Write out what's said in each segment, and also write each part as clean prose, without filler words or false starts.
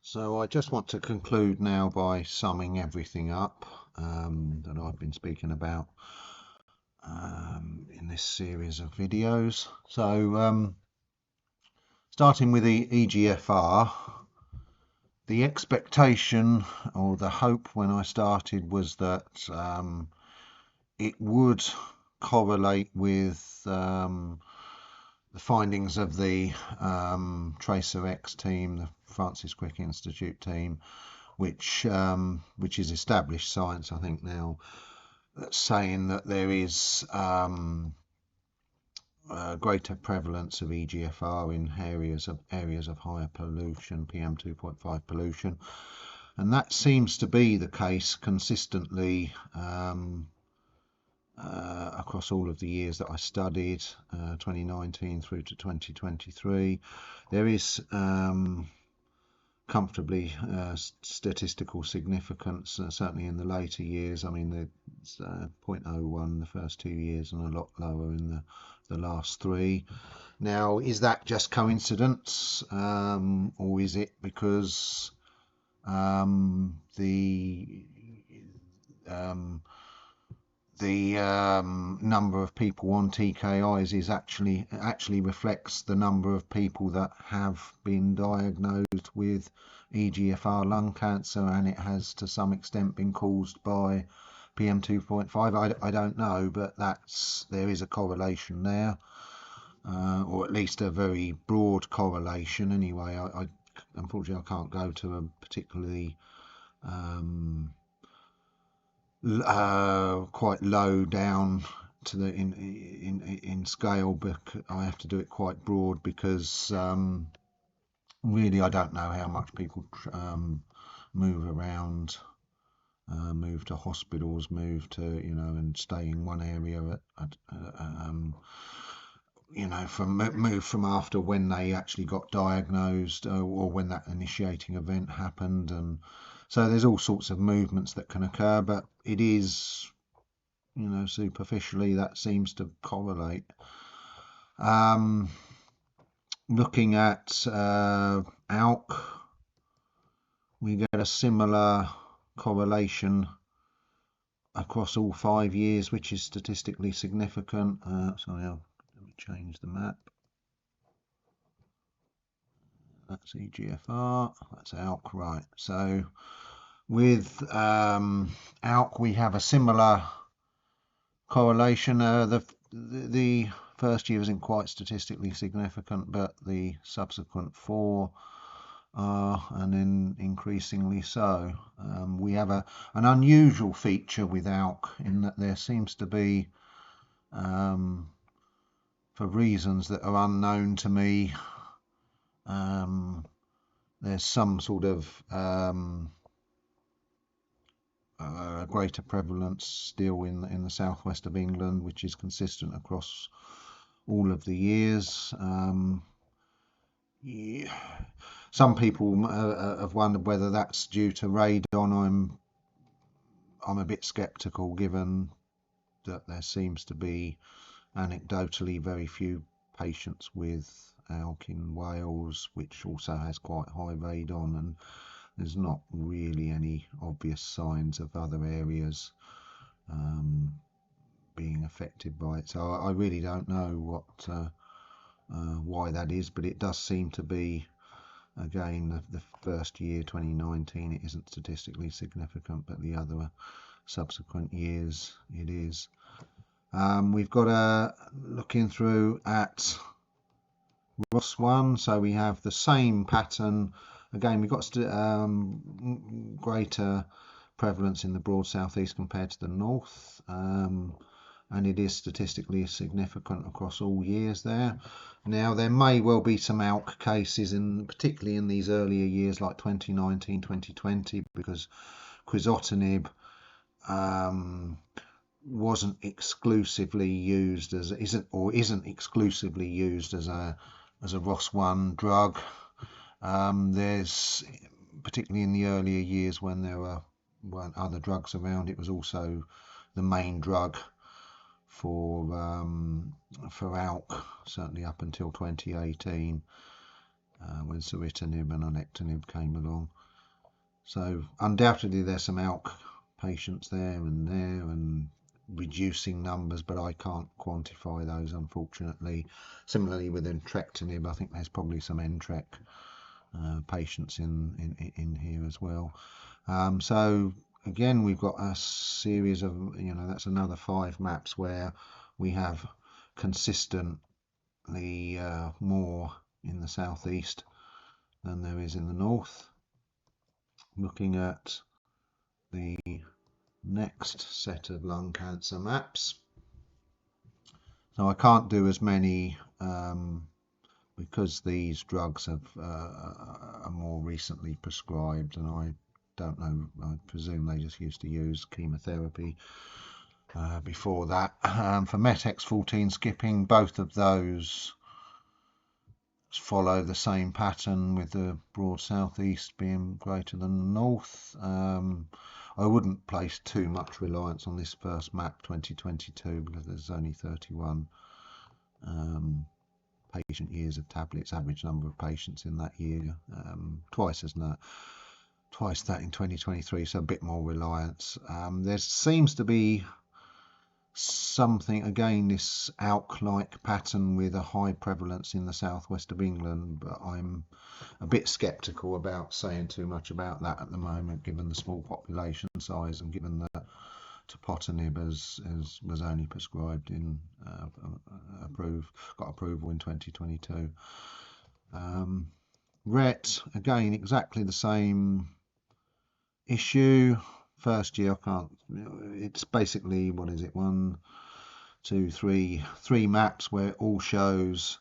So I just want to conclude now by summing everything up that I've been speaking about in this series of videos. So starting with the EGFR, the expectation or the hope when I started was that it would correlate with the findings of the TRACER-X team, the Francis Crick Institute team, which is established science, I think now, that's saying that there is greater prevalence of EGFR in areas of higher pollution, PM2.5 pollution, and that seems to be the case consistently across all of the years that I studied, 2019 through to 2023. There is comfortably statistical significance, certainly in the later years. I mean, it's 0.01 the first 2 years and a lot lower in the last 3. Now, is that just coincidence, or is it because the number of people on TKIs is actually reflects the number of people that have been diagnosed with EGFR lung cancer, and it has to some extent been caused by PM2.5. I don't know, but there is a correlation there, or at least a very broad correlation anyway. Unfortunately I can't go to a particularly quite low down to the in scale, but I have to do it quite broad because really I don't know how much people move around, move to hospitals, move to and stay in one area move from after when they actually got diagnosed, or when that initiating event happened. And so there's all sorts of movements that can occur, but it is, superficially that seems to correlate. Looking at ALK, we get a similar correlation across all 5 years, which is statistically significant. Sorry, let me change the map. That's EGFR, that's ALK, right. So with ALK we have a similar correlation. The first year isn't quite statistically significant, but the subsequent 4 are, and then increasingly so. We have an unusual feature with ALK in that there seems to be, for reasons that are unknown to me, there's some sort of greater prevalence still in the southwest of England, which is consistent across all of the years. Some people have wondered whether that's due to radon. I'm a bit skeptical, given that there seems to be anecdotally very few patients with ALK in Wales, which also has quite high radon, and there's not really any obvious signs of other areas being affected by it. So I really don't know why that is, but it does seem to be, again, the first year, 2019, it isn't statistically significant, but the other subsequent years it is. We've got looking through at ROS1, so we have the same pattern. Again, we've got greater prevalence in the broad southeast compared to the north, and it is statistically significant across all years there. Now, there may well be some ALK cases, particularly in these earlier years like 2019, 2020, because crizotinib isn't exclusively used as a ROS1 drug. There's, particularly in the earlier years when there weren't other drugs around, it was also the main drug for ALK, certainly up until 2018. when suritinib and alectinib came along. So undoubtedly there's some ALK patients there and reducing numbers, but I can't quantify those, unfortunately. Similarly with entrectinib, I think there's probably some NTRK patients in here as well. So again, we've got a series of, that's another 5 maps where we have consistently more in the southeast than there is in the north. Looking at the next set of lung cancer maps. So I can't do as many because these drugs are more recently prescribed, and I don't know, I presume they just used to use chemotherapy before that. For METX14 skipping, both of those follow the same pattern, with the broad southeast being greater than the north. I wouldn't place too much reliance on this first map, 2022, because there's only 31 patient years of tablets, average number of patients in that year, twice that in 2023, so a bit more reliance. There seems to be something, again, this ALK-like pattern with a high prevalence in the southwest of England, but I'm a bit sceptical about saying too much about that at the moment, given the small population size and given that tepotinib was only prescribed in got approval in 2022. RET, again, exactly the same issue. First year, it's basically, what is it, 1, 2, 3 maps where it all shows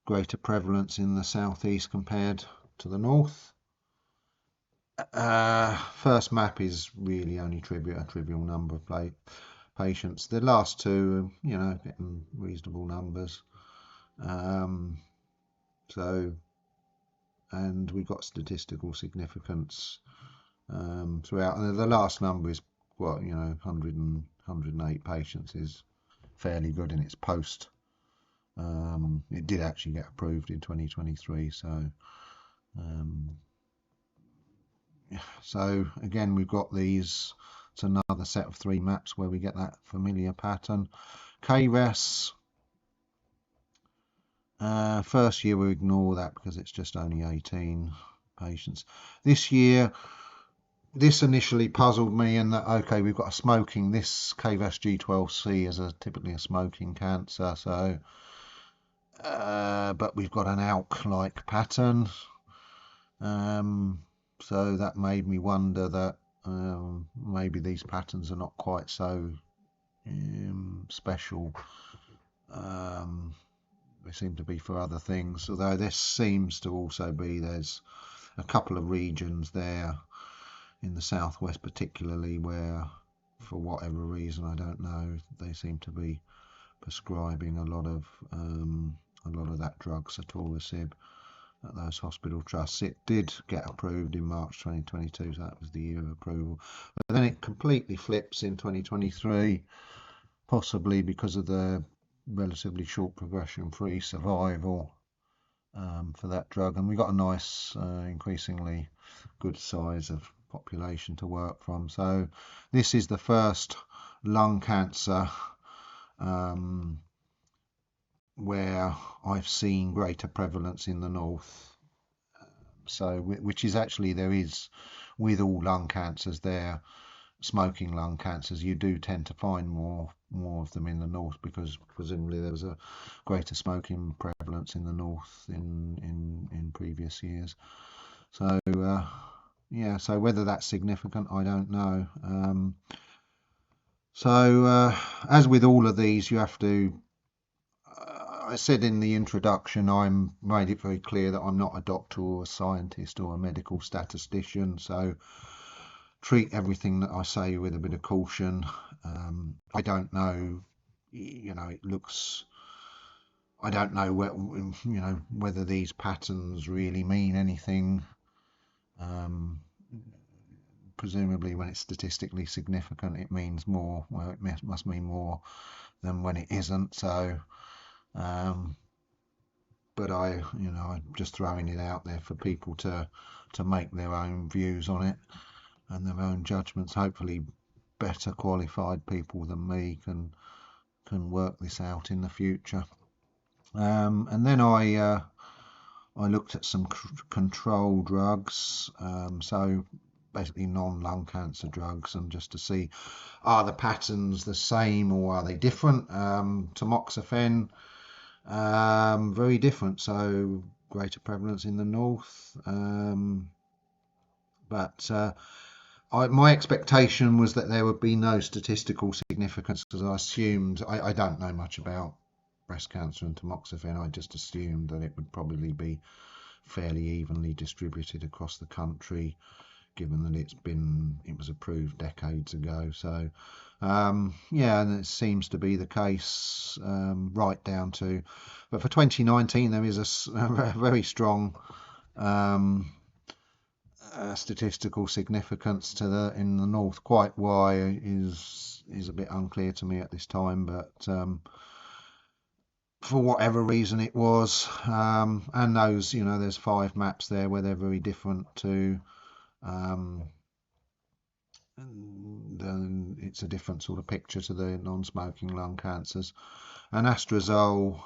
greater prevalence in the southeast compared to the north. First map is really only a trivial number of patients. The last two, getting reasonable numbers. And we've got statistical significance throughout. And the last number is 108 patients is fairly good in its post. It did actually get approved in 2023, so again, we've got these. It's another set of 3 maps where we get that familiar pattern. KRAS, first year we ignore that because it's just only 18 patients. This year, this initially puzzled me in that, okay, we've got this KRAS G12C is typically a smoking cancer, so but we've got an ALK-like pattern. So that made me wonder that maybe these patterns are not quite so special. They seem to be for other things, although this seems to also be, there's a couple of regions there in the southwest particularly where, for whatever reason, I don't know, they seem to be prescribing a lot of that drug, sotorasib, at those hospital trusts. It did get approved in March 2022, so that was the year of approval. But then it completely flips in 2023, possibly because of the relatively short progression-free survival for that drug. And we got a nice, increasingly good size of population to work from. So this is the first lung cancer where I've seen greater prevalence in the north. So, which is actually, there is, with all lung cancers there, smoking lung cancers, you do tend to find more of them in the north, because presumably there was a greater smoking prevalence in the north in previous years. So so whether that's significant, I don't know. As with all of these, you have to, I said in the introduction, I made it very clear that I'm not a doctor or a scientist or a medical statistician, so treat everything that I say with a bit of caution. I don't know, I don't know whether these patterns really mean anything. Presumably when it's statistically significant, it means more. Well, it must mean more than when it isn't. So but I'm just throwing it out there for people to make their own views on it and their own judgments. Hopefully better qualified people than me can work this out in the future. And then I looked at some control drugs, so basically non-lung cancer drugs, and just to see, are the patterns the same or are they different? Tamoxifen, very different, so greater prevalence in the north, but my expectation was that there would be no statistical significance, because I assumed, I don't know much about breast cancer and tamoxifen. I just assumed that it would probably be fairly evenly distributed across the country, given that it was approved decades ago. So yeah, and it seems to be the case right down to, but for 2019 there is a very strong statistical significance in the north. Quite why is a bit unclear to me at this time, but for whatever reason it was, and those, there's 5 maps there where they're very different to, then it's a different sort of picture to the non-smoking lung cancers. And Astrazole,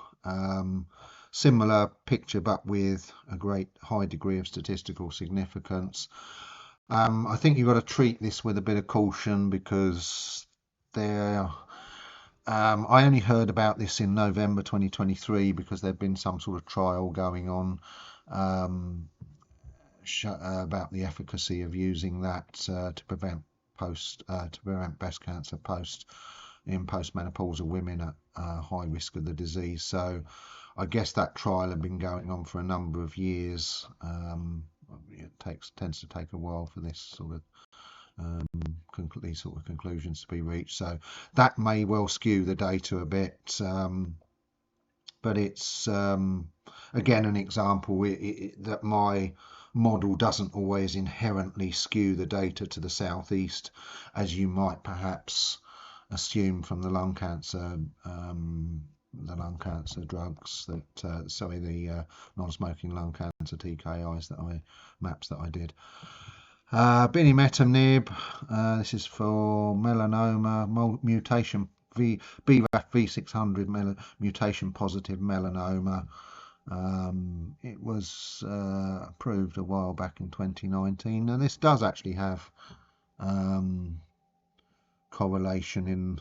similar picture but with a great high degree of statistical significance. I think you've got to treat this with a bit of caution, because I only heard about this in November 2023, because there'd been some sort of trial going on about the efficacy of using that to prevent breast cancer in postmenopausal women at high risk of the disease. So I guess that trial had been going on for a number of years. It tends to take a while for this sort of these sort of conclusions to be reached, so that may well skew the data a bit, but it's again an example that my model doesn't always inherently skew the data to the southeast, as you might perhaps assume from the lung cancer drugs the non-smoking lung cancer TKIs maps that I did. Binimetinib, this is for melanoma mutation, BRAF V600 mutation positive melanoma. It was approved a while back in 2019, and this does actually have correlation in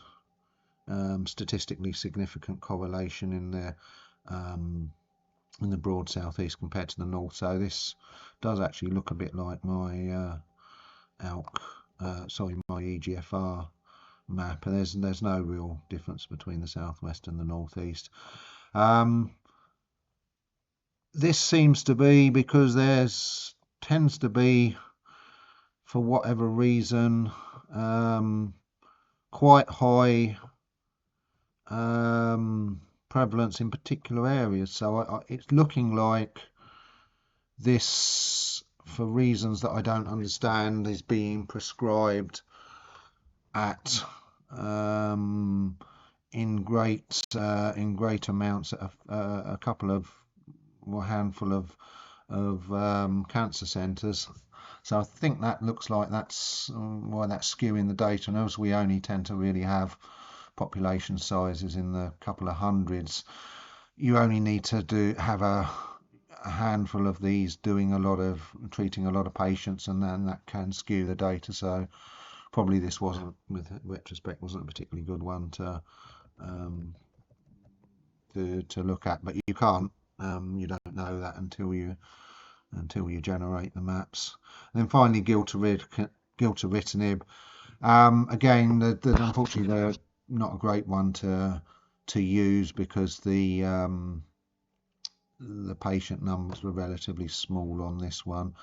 statistically significant correlation in the broad southeast compared to the north. So this does actually look a bit like my my EGFR map, and there's no real difference between the southwest and the northeast. This seems to be because tends to be, for whatever reason, quite high prevalence in particular areas. So it's looking like this, for reasons that I don't understand, is being prescribed at in great amounts at a couple of, or a handful of cancer centres. So I think that looks like that's why that's skewing the data. And as we only tend to really have population sizes in the couple of hundreds, you only need to have a handful of these treating a lot of patients, and then that can skew the data. So probably this wasn't, with retrospect, wasn't a particularly good one to look at, but you can't, you don't know that until you generate the maps. And then finally gilteritinib, again, unfortunately they're not a great one to use, because the patient numbers were relatively small on this one.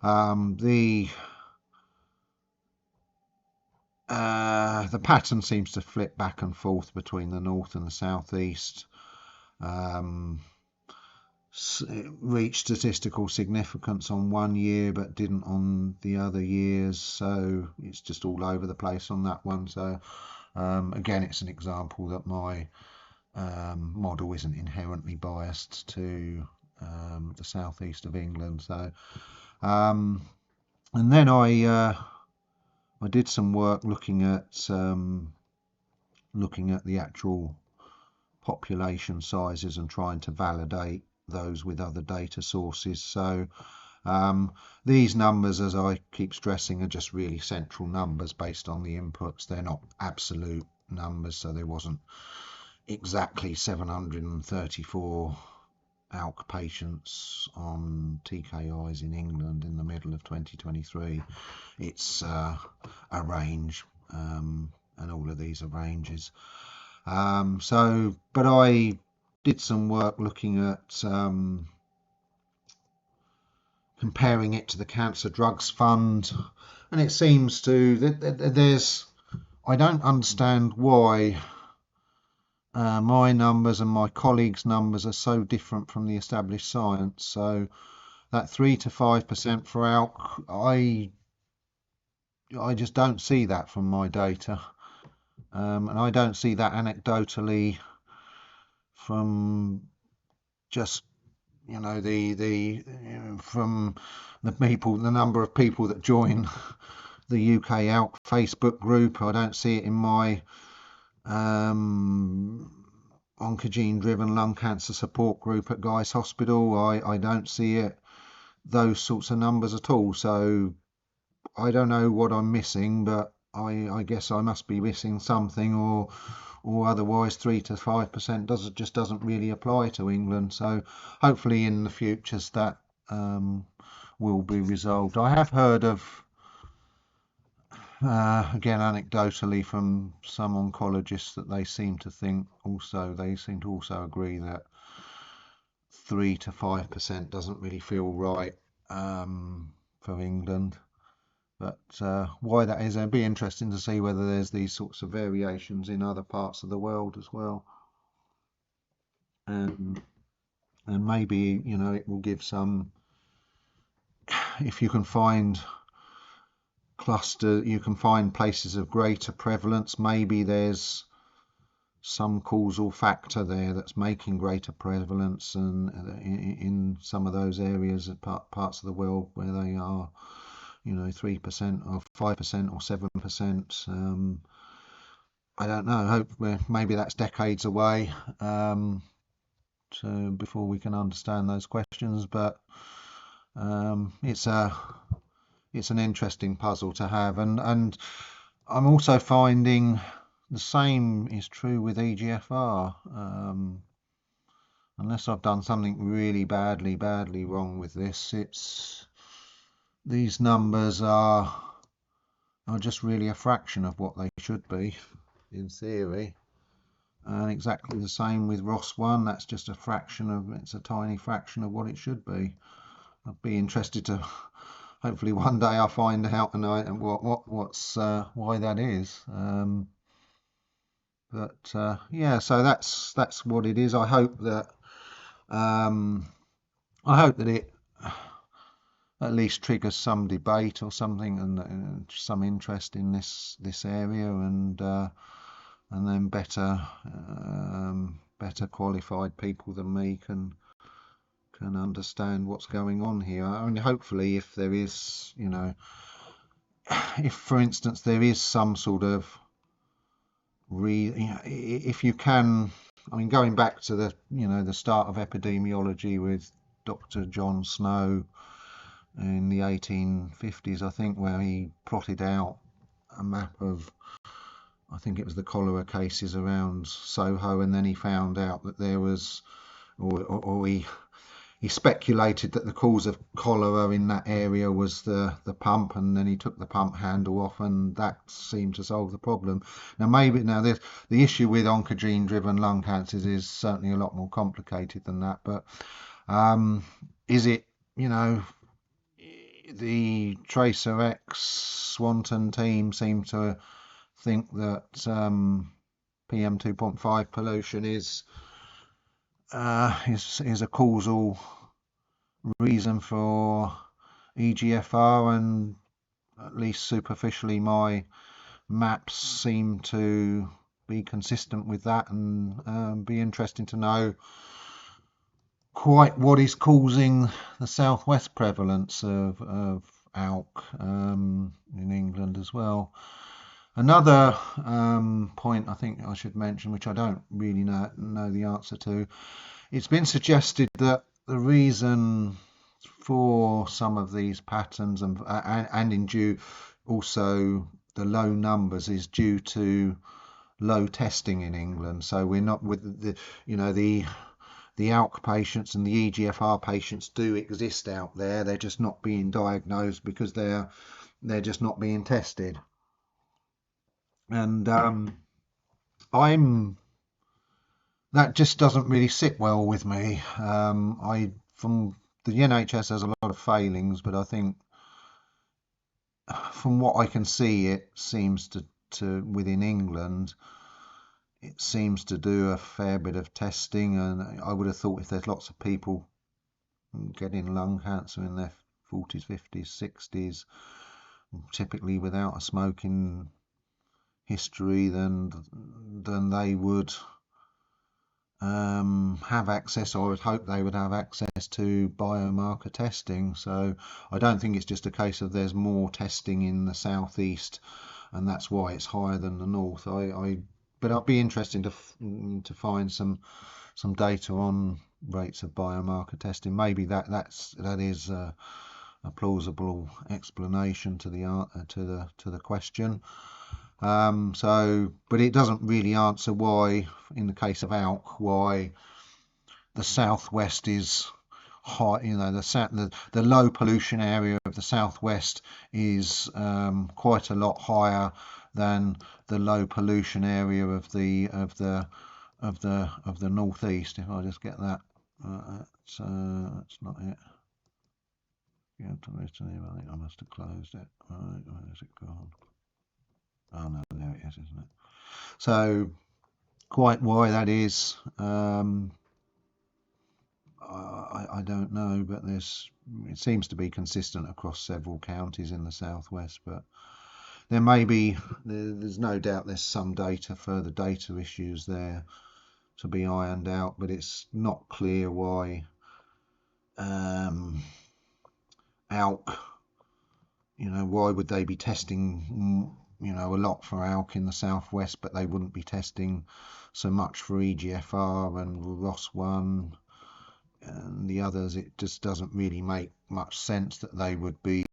The pattern seems to flip back and forth between the north and the southeast. It reached statistical significance on one year but didn't on the other years, so it's just all over the place on that one. So again, it's an example that my model isn't inherently biased to the southeast of England. So, and then I did some work looking at the actual population sizes and trying to validate those with other data sources. So these numbers, as I keep stressing, are just really central numbers based on the inputs. They're not absolute numbers, so there wasn't exactly 734 ALK patients on TKIs in England in the middle of 2023. It's a range, and all of these are ranges. But I did some work looking at comparing it to the Cancer Drugs Fund, and it seems to there's I don't understand why my numbers and my colleagues' numbers are so different from the established science. So that 3 to 5% for ALK, I just don't see that from my data, and I don't see that anecdotally from just from the number of people that join the UK ALK Facebook group. I don't see it in my oncogene driven lung cancer support group at Guy's Hospital. I don't see it, those sorts of numbers at all. So I don't know what I'm missing, but I guess I must be missing something, or otherwise 3 to 5% doesn't really apply to England. So hopefully in the futures that will be resolved. I have heard of again anecdotally from some oncologists that they seem to also agree that 3 to 5% doesn't really feel right for England. But why that is, it'd be interesting to see whether there's these sorts of variations in other parts of the world as well. And maybe, it will give some, if you can find you can find places of greater prevalence, maybe there's some causal factor there that's making greater prevalence, and in some of those areas, parts of the world where they are 3% or 5% or 7%. I don't know. Hope maybe that's decades away before we can understand those questions. But it's an interesting puzzle to have, and I'm also finding the same is true with EGFR. Unless I've done something really badly wrong with this, these numbers are just really a fraction of what they should be in theory. And exactly the same with ROS1. That's just it's a tiny fraction of what it should be. I'd be interested to, hopefully one day I'll find out and what's why that is. Yeah, so that's what it is. I hope that it at least triggers some debate or something, and some interest in this area, and then better qualified people than me can understand what's going on here. I mean, hopefully, if there is, if for instance there is some sort of if you can, I mean, going back to the start of epidemiology with Dr. John Snow in the 1850s, I think, where he plotted out a map of, I think it was the cholera cases around Soho, and then he found out that there was, or he speculated that the cause of cholera in that area was the pump, and then he took the pump handle off, and that seemed to solve the problem. Now the issue with oncogene driven lung cancers is certainly a lot more complicated than that, but is it, the TracerX Swanton team seem to think that PM 2.5 pollution is a causal reason for EGFR, and at least superficially my maps seem to be consistent with that, and be interesting to know quite what is causing the southwest prevalence of ALK in England as well. Another point I think I should mention, which I don't really know the answer to, it's been suggested that the reason for some of these patterns and in due also the low numbers is due to low testing in England. So we're not with the ALK patients and the EGFR patients do exist out there. They're just not being diagnosed because they're just not being tested. And that just doesn't really sit well with me. From the NHS has a lot of failings, but I think from what I can see, it seems to within England, it seems to do a fair bit of testing, and I would have thought if there's lots of people getting lung cancer in their 40s, 50s, 60s, typically without a smoking history, then they would have access, or I would hope they would have access to biomarker testing. So I don't think it's just a case of there's more testing in the southeast and that's why it's higher than the north. But I'd be interested to find some data on rates of biomarker testing. Maybe that is a plausible explanation to the question. But it doesn't really answer why, in the case of ALK, why the southwest is high. The low pollution area of the southwest is quite a lot higher than the low pollution area of the northeast. If I just get that, that's not it. Yeah, I think I must have closed it. Right, where's it gone? Oh no, there it is, isn't it? So quite why that is, I don't know, but it seems to be consistent across several counties in the southwest. But there may be, there's no doubt there's some further data issues there to be ironed out, but it's not clear why ALK, why would they be testing a lot for ALK in the southwest, but they wouldn't be testing so much for EGFR and ROS1 and the others. It just doesn't really make much sense that they would be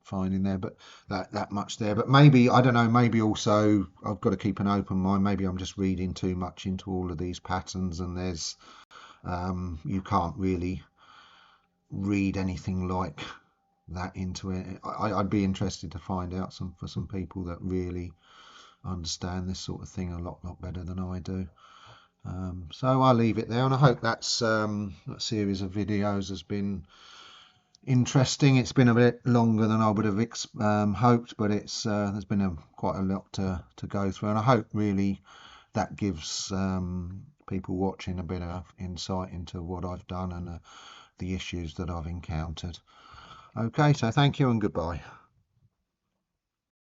finding there, but that much there. But maybe, I don't know, maybe also I've got to keep an open mind. Maybe I'm just reading too much into all of these patterns, and there's you can't really read anything like that into it. I'd be interested to find out for some people that really understand this sort of thing a lot better than I do. So I'll leave it there, and I hope that series of videos has been interesting. It's been a bit longer than I would have hoped, but there's been quite a lot to go through, and I hope really that gives people watching a bit of insight into what I've done and the issues that I've encountered. Okay, so thank you and goodbye.